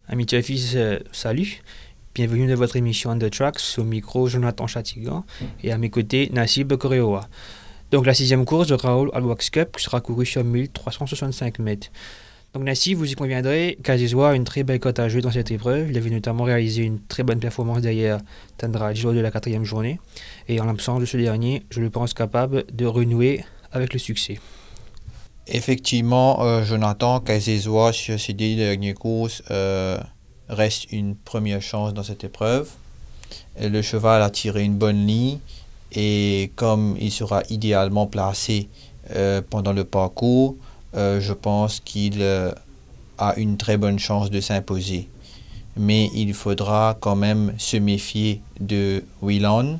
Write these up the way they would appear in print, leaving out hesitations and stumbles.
Ami Tiafis, salut. Bienvenue dans votre émission On The Tracks, au micro Jonathan Chatigan et à mes côtés Nassib Koreoa. Donc la sixième course de Raoul Al-Wax Cup qui sera courue sur 1365 mètres. Donc Nassib, vous y conviendrez qu'Azizoua a une très belle cote à jouer dans cette épreuve. Il avait notamment réalisé une très bonne performance derrière Tandraj lors de la quatrième journée. Et en l'absence de ce dernier, je le pense capable de renouer avec le succès. Effectivement, Jonathan Kazezoa sur ces 10 dernières courses reste une première chance dans cette épreuve. Et le cheval a tiré une bonne ligne et comme il sera idéalement placé pendant le parcours, je pense qu'il a une très bonne chance de s'imposer. Mais il faudra quand même se méfier de Whelan,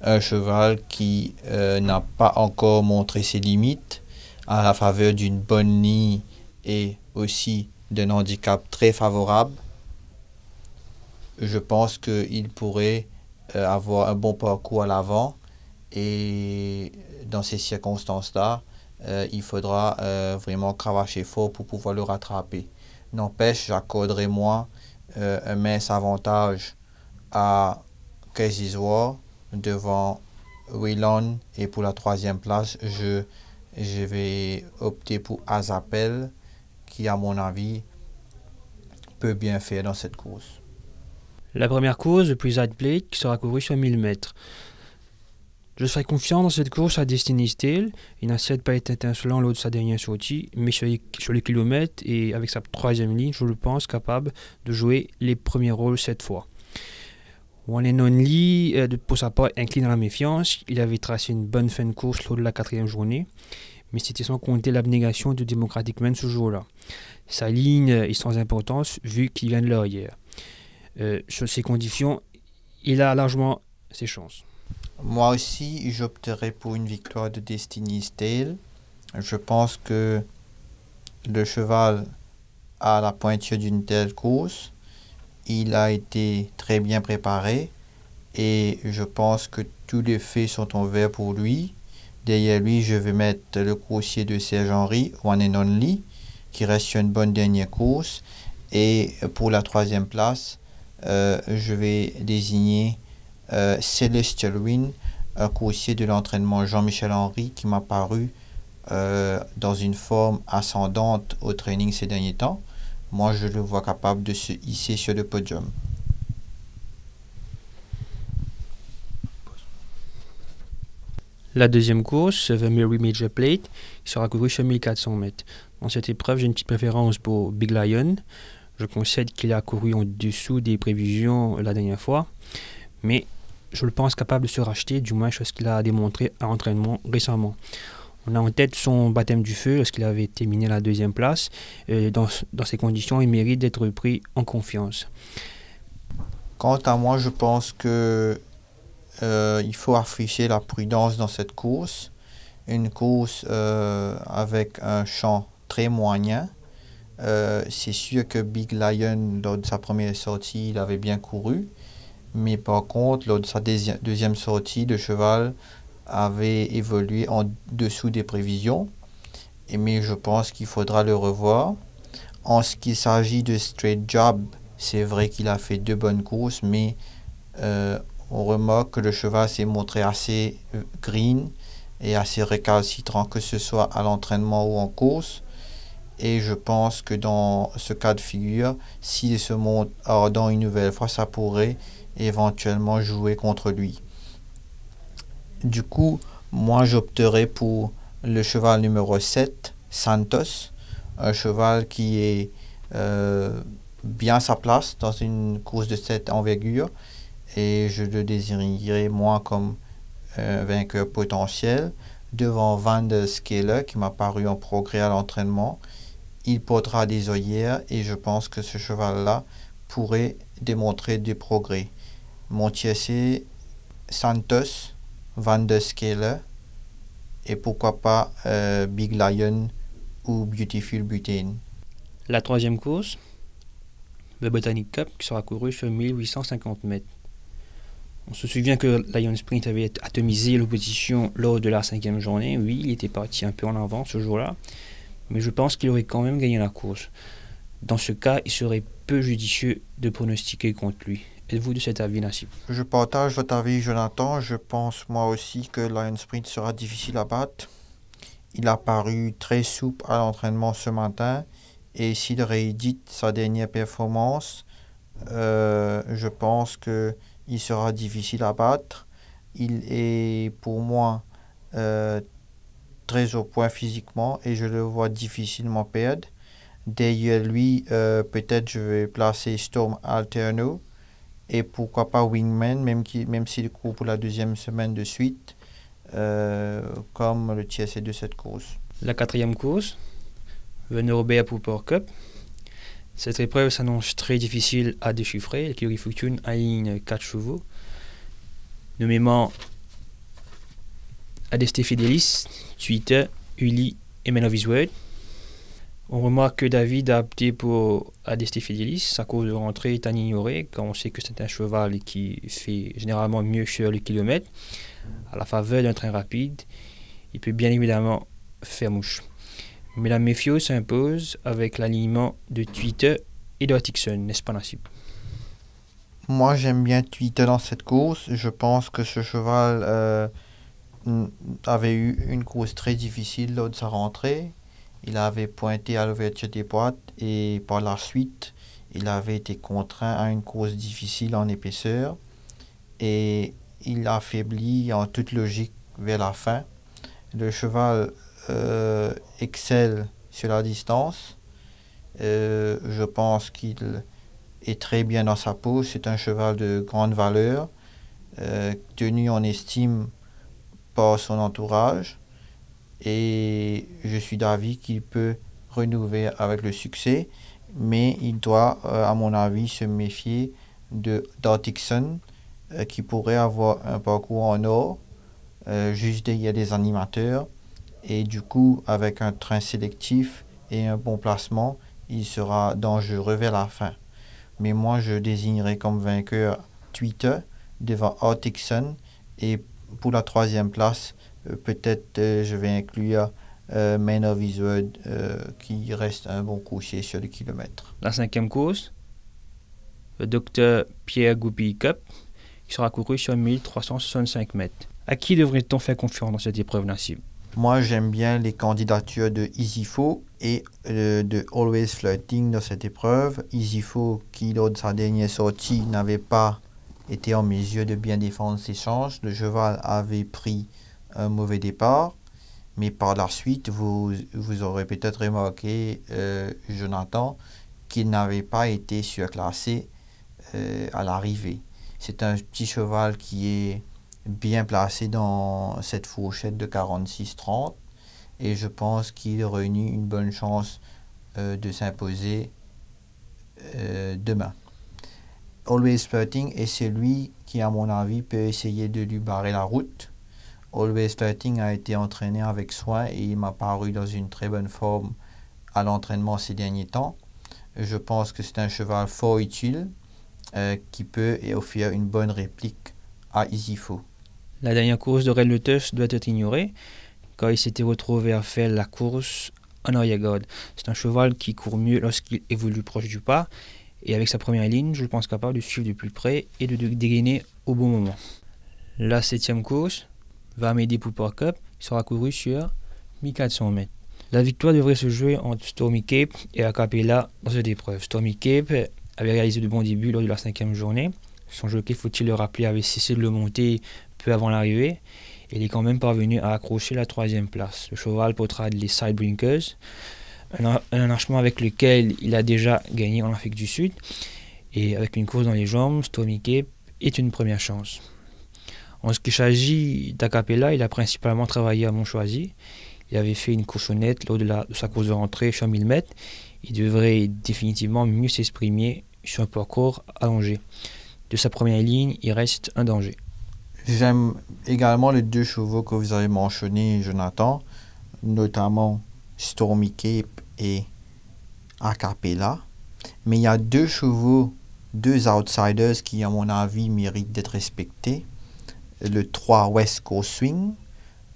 un cheval qui n'a pas encore montré ses limites à la faveur d'une bonne ligne et aussi d'un handicap très favorable. Je pense qu'il pourrait avoir un bon parcours à l'avant et dans ces circonstances-là, il faudra vraiment cravacher fort pour pouvoir le rattraper. N'empêche, j'accorderai moi un mince avantage à Kazezoa devant Whelan et pour la troisième place, je vais opter pour Azapel qui, à mon avis, peut bien faire dans cette course. La première course, le Pride Plate, qui sera courue sur 1000 mètres. Je serai confiant dans cette course à Destiny's Tale. Il n'a certes pas été étincelant lors de sa dernière sortie, mais sur les kilomètres et avec sa troisième ligne, je le pense capable de jouer les premiers rôles cette fois. One and Only, pour sa part, incline à la méfiance. Il avait tracé une bonne fin de course lors de la quatrième journée, mais c'était sans compter l'abnégation de Democratic Man ce jour-là. Sa ligne est sans importance vu qu'il vient de l'arrière. Sur ces conditions, il a largement ses chances. Moi aussi, j'opterai pour une victoire de Destiny's Tale. Je pense que le cheval a la pointure d'une telle course. Il a été très bien préparé et je pense que tous les faits sont en vert pour lui. Derrière lui, je vais mettre le coursier de Serge Henry, One and Only, qui reste sur une bonne dernière course. Et pour la troisième place, je vais désigner Celestial Win, un coursier de l'entraînement Jean-Michel Henry qui m'a paru dans une forme ascendante au training ces derniers temps. Moi, je le vois capable de se hisser sur le podium. La deuxième course, The Mary Major Plate, qui sera courue sur 1400 mètres. Dans cette épreuve, j'ai une petite préférence pour Big Lion. Je concède qu'il a couru en dessous des prévisions la dernière fois, mais je le pense capable de se racheter, du moins chose qu'il a démontré à l'entraînement récemment. On a en tête son baptême du feu lorsqu'il avait terminé la deuxième place. Dans ces conditions, il mérite d'être pris en confiance. Quant à moi, je pense que il faut afficher la prudence dans cette course. Une course avec un champ très moyen. C'est sûr que Big Lion, lors de sa première sortie, il avait bien couru. Mais par contre, lors de sa deuxième sortie, le cheval avait évolué en dessous des prévisions. Mais je pense qu'il faudra le revoir. En ce qui s'agit de Straight Job, c'est vrai qu'il a fait 2 bonnes courses, mais on remarque que le cheval s'est montré assez green et assez récalcitrant, que ce soit à l'entraînement ou en course. Et je pense que dans ce cas de figure, s'il se montre ardent une nouvelle fois, ça pourrait éventuellement jouer contre lui. Du coup, moi j'opterai pour le cheval numéro 7, Santos, un cheval qui est bien à sa place dans une course de cette envergure et je le désignerai moi comme vainqueur potentiel devant Van der Skeler qui m'a paru en progrès à l'entraînement. Il portera des œillères et je pense que ce cheval-là pourrait démontrer des progrès. Mon tiercé, Santos, Van der Skeler et pourquoi pas Big Lion ou Beautiful Butane. La troisième course, le Botanic Cup, qui sera couru sur 1850 mètres. On se souvient que Lion Sprint avait atomisé l'opposition lors de la 5e journée. Oui, il était parti un peu en avant ce jour-là, mais je pense qu'il aurait quand même gagné la course. Dans ce cas, il serait peu judicieux de pronostiquer contre lui. Êtes-vous de cet avis, Nassib? Je partage votre avis, Jonathan. Je pense moi aussi que Lion Sprint sera difficile à battre. Il a paru très souple à l'entraînement ce matin. Et s'il réédite sa dernière performance, je pense qu'il sera difficile à battre. Il est pour moi très au point physiquement et je le vois difficilement perdre. Derrière lui, peut-être je vais placer Storm Alterno et pourquoi pas Wingman, même s'il court pour la deuxième semaine de suite, comme le tiercé de cette course. La quatrième course, Venerobea Power Cup. Cette épreuve s'annonce très difficile à déchiffrer. L'écurie Fortune aligne 4 chevaux, nommément Adeste Fidelis, Twitter, Uli et Man of His Word. On remarque que David a opté pour Adeste Fidelis. Sa course de rentrée est à ignorer, car on sait que c'est un cheval qui fait généralement mieux sur le kilomètre. À la faveur d'un train rapide, il peut bien évidemment faire mouche. Mais la méfiance s'impose avec l'alignement de Twitter et de Atkinson, n'est-ce pas, Nassib? Moi, j'aime bien Twitter dans cette course. Je pense que ce cheval avait eu une course très difficile lors de sa rentrée. Il avait pointé à l'ouverture des boîtes et par la suite, il avait été contraint à une course difficile en épaisseur et il affaiblit en toute logique vers la fin. Le cheval excelle sur la distance. Je pense qu'il est très bien dans sa peau. C'est un cheval de grande valeur, tenu en estime par son entourage. Et je suis d'avis qu'il peut renouveler avec le succès, mais il doit, à mon avis, se méfier d'Atkinson, qui pourrait avoir un parcours en or, juste derrière des animateurs, et du coup, avec un train sélectif et un bon placement, il sera dangereux vers la fin. Mais moi, je désignerai comme vainqueur Twitter devant Atkinson, et pour la troisième place, peut-être je vais inclure Man of His Word, qui reste un bon coursier sur le kilomètre. La cinquième course, le Dr Pierre Goupil Cup, qui sera couru sur 1365 mètres. À qui devrait-on faire confiance dans cette épreuve, Nassib? Moi, j'aime bien les candidatures de Easyfo et de Always Flirting dans cette épreuve. Easyfo, qui lors de sa dernière sortie n'avait pas été en mesure de bien défendre ses chances. Le cheval avait pris un mauvais départ, mais par la suite, vous aurez peut-être remarqué, Jonathan, qu'il n'avait pas été surclassé à l'arrivée. C'est un petit cheval qui est bien placé dans cette fourchette de 46-30 et je pense qu'il réunit une bonne chance de s'imposer demain. Always Flirting est celui qui, à mon avis, peut essayer de lui barrer la route. Always Flirting a été entraîné avec soin et il m'a paru dans une très bonne forme à l'entraînement ces derniers temps. Je pense que c'est un cheval fort utile qui peut offrir une bonne réplique à Easyfo. La dernière course de Red Lotus doit être ignorée, car il s'était retrouvé à faire la course en arrière-garde. C'est un cheval qui court mieux lorsqu'il évolue proche du pas, et avec sa première ligne, je le pense capable de suivre de plus près et de dégainer au bon moment. La septième course va m'aider pour Power Cup, qui sera couru sur 1400 mètres. La victoire devrait se jouer entre Stormy Cape et Acapella dans cette épreuve. Stormy Cape avait réalisé de bons débuts lors de la 5e journée. Son jockey, faut-il le rappeler, avait cessé de le monter peu avant l'arrivée. Il est quand même parvenu à accrocher la 3e place. Le cheval portera les Sidebrinkers, un arrachement avec lequel il a déjà gagné en Afrique du Sud. Et avec une course dans les jambes, Stormy Cape est une première chance. En ce qui s'agit d'Acapella, il a principalement travaillé à Montchoisy. Il avait fait une course honnête lors de sa course de rentrée sur 1000 mètres. Il devrait définitivement mieux s'exprimer sur un parcours allongé. De sa première ligne, il reste un danger. J'aime également les deux chevaux que vous avez mentionnés, Jonathan, notamment Stormy Cape et Acapella. Mais il y a deux chevaux, deux outsiders qui, à mon avis, méritent d'être respectés. Le 3 West Coast Swing,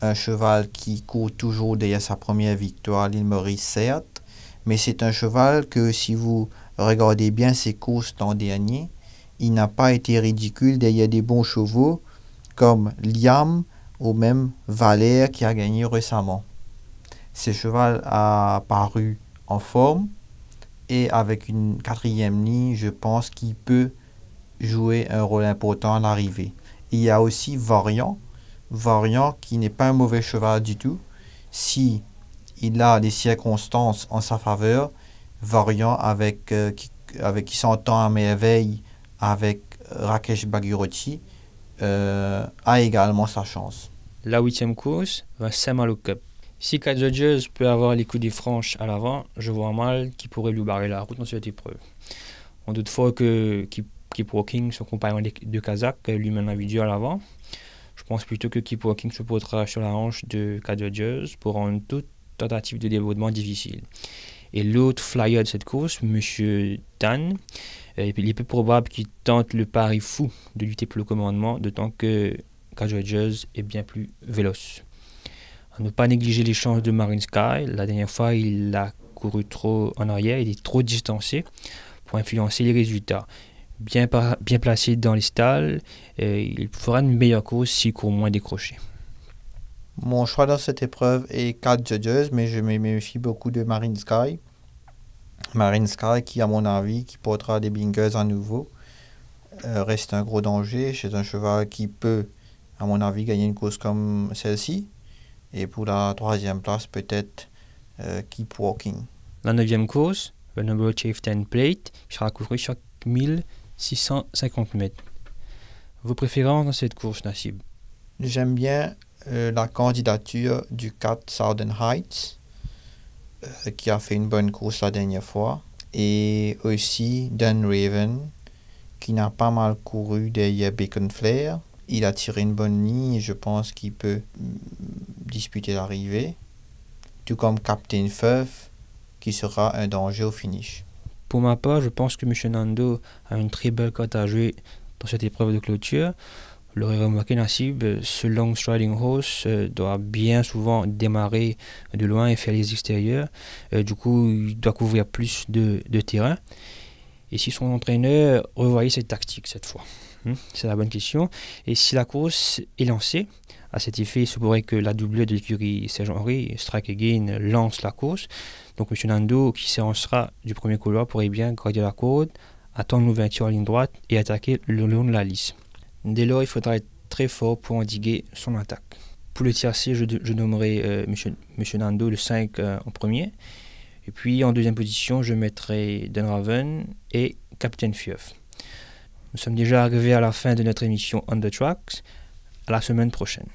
un cheval qui court toujours derrière sa première victoire à l'île Maurice, certes, mais c'est un cheval que si vous regardez bien ses courses l'an dernier. Il n'a pas été ridicule derrière des bons chevaux comme Liam ou même Valère qui a gagné récemment. Ce cheval a paru en forme et avec une 4e ligne, je pense qu'il peut jouer un rôle important à l'arrivée. Il y a aussi Variant qui n'est pas un mauvais cheval du tout. Si il a des circonstances en sa faveur, Variant qui s'entend à merveille avec Rakesh Bagiroti a également sa chance. La 8e course va Saint-Malo Cup. Si Cat Judges peut avoir les coups des franches à l'avant, je vois mal qui pourrait lui barrer la route dans cette épreuve. On doute fort que Keep Walking, son compagnon de Kazakh, lui-même individuel à l'avant. Je pense plutôt que Keep Walking se portera sur la hanche de Cat Judges pour rendre toute tentative de développement difficile. Et l'autre flyer de cette course, M. Dan, il est peu probable qu'il tente le pari fou de lutter pour le commandement, d'autant que Cat Judges est bien plus véloce. À ne pas négliger les chances de Marine Sky. La dernière fois, il a couru trop en arrière, il est trop distancé pour influencer les résultats. Bien placé dans les stalles, il fera une meilleure course s'il court moins décroché. Mon choix dans cette épreuve est 4 Judges, mais je me méfie beaucoup de Marine Sky. Marine Sky qui, à mon avis, qui portera des bingers à nouveau, reste un gros danger. C'est un cheval qui peut, à mon avis, gagner une course comme celle-ci. Et pour la 3e place, peut-être Keep Walking. La 9e course, le Number Chieftain Plate, qui sera couru sur 1650 mètres. Vos préférences dans cette course, Nassib? J'aime bien la candidature du 4 Southern Heights, qui a fait une bonne course la dernière fois. Et aussi Dunraven, qui n'a pas mal couru derrière Bacon Flair. Il a tiré une bonne ligne et je pense qu'il peut disputer l'arrivée. Tout comme Captain Feuf, qui sera un danger au finish. Pour ma part, je pense que M. Nando a une très belle carte à jouer dans cette épreuve de clôture. Vous l'aurez remarqué, Nassib, ce long striding horse doit bien souvent démarrer de loin et faire les extérieurs. Du coup, il doit couvrir plus de terrain. Et si son entraîneur revoyait cette tactique cette fois? C'est la bonne question. Et si la course est lancée, à cet effet, il se pourrait que la doublure de l'écurie Serge-Henri, Strike Again, lance la course. Donc M. Nando, qui s'élancera du premier couloir, pourrait bien garder la corde, attendre l'ouverture en ligne droite et attaquer le long de la lisse. Dès lors, il faudra être très fort pour endiguer son attaque. Pour le tiercé, je nommerai M. Nando le 5 en premier. Et puis en 2e position, je mettrai Dunraven et Captain Feuf. Nous sommes déjà arrivés à la fin de notre émission On the Tracks. À la semaine prochaine.